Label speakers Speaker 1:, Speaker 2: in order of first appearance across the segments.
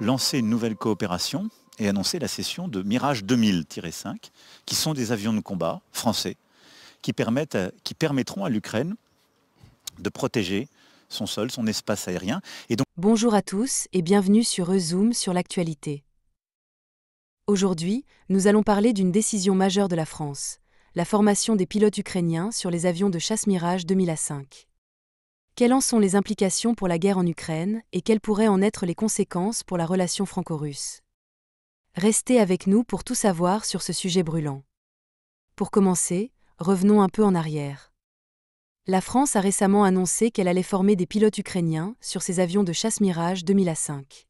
Speaker 1: lancé une nouvelle coopération et annoncé la cession de Mirage 2000-5, qui sont des avions de combat français qui permettront à l'Ukraine de protéger son sol, son espace aérien. Et donc...
Speaker 2: Bonjour à tous et bienvenue sur Zoom sur l'actualité. Aujourd'hui, nous allons parler d'une décision majeure de la France, la formation des pilotes ukrainiens sur les avions de chasse Mirage 2005. Quelles en sont les implications pour la guerre en Ukraine et quelles pourraient en être les conséquences pour la relation franco-russe? Restez avec nous pour tout savoir sur ce sujet brûlant. Pour commencer, revenons un peu en arrière. La France a récemment annoncé qu'elle allait former des pilotes ukrainiens sur ses avions de chasse Mirage 2005.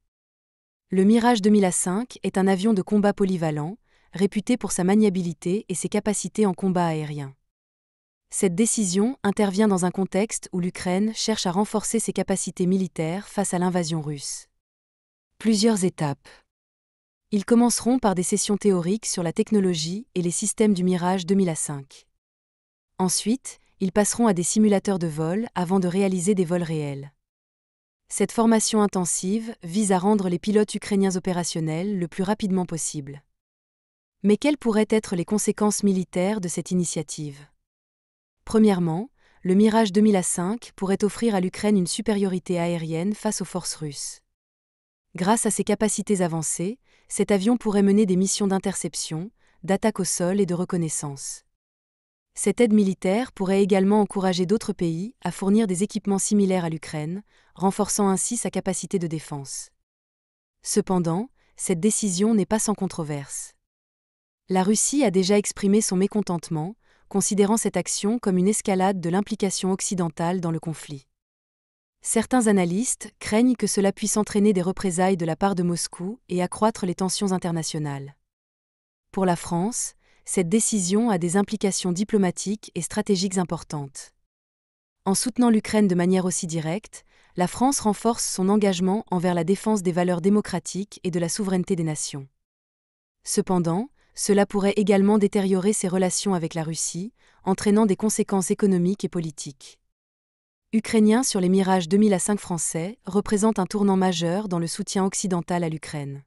Speaker 2: Le Mirage 2005 est un avion de combat polyvalent, réputé pour sa maniabilité et ses capacités en combat aérien. Cette décision intervient dans un contexte où l'Ukraine cherche à renforcer ses capacités militaires face à l'invasion russe. Plusieurs étapes. Ils commenceront par des sessions théoriques sur la technologie et les systèmes du Mirage 2005. Ensuite, ils passeront à des simulateurs de vol avant de réaliser des vols réels. Cette formation intensive vise à rendre les pilotes ukrainiens opérationnels le plus rapidement possible. Mais quelles pourraient être les conséquences militaires de cette initiative? Premièrement, le Mirage 2005 pourrait offrir à l'Ukraine une supériorité aérienne face aux forces russes. Grâce à ses capacités avancées, cet avion pourrait mener des missions d'interception, d'attaque au sol et de reconnaissance. Cette aide militaire pourrait également encourager d'autres pays à fournir des équipements similaires à l'Ukraine, renforçant ainsi sa capacité de défense. Cependant, cette décision n'est pas sans controverse. La Russie a déjà exprimé son mécontentement, considérant cette action comme une escalade de l'implication occidentale dans le conflit. Certains analystes craignent que cela puisse entraîner des représailles de la part de Moscou et accroître les tensions internationales. Pour la France, cette décision a des implications diplomatiques et stratégiques importantes. En soutenant l'Ukraine de manière aussi directe, la France renforce son engagement envers la défense des valeurs démocratiques et de la souveraineté des nations. Cependant, cela pourrait également détériorer ses relations avec la Russie, entraînant des conséquences économiques et politiques. Ukrainiens sur les Mirage 2005 français représentent un tournant majeur dans le soutien occidental à l'Ukraine.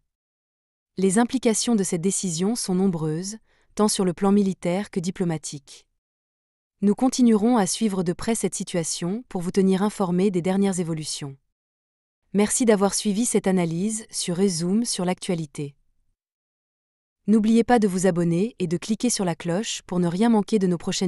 Speaker 2: Les implications de cette décision sont nombreuses, tant sur le plan militaire que diplomatique. Nous continuerons à suivre de près cette situation pour vous tenir informés des dernières évolutions. Merci d'avoir suivi cette analyse sur Zoom sur l'actualité. N'oubliez pas de vous abonner et de cliquer sur la cloche pour ne rien manquer de nos prochaines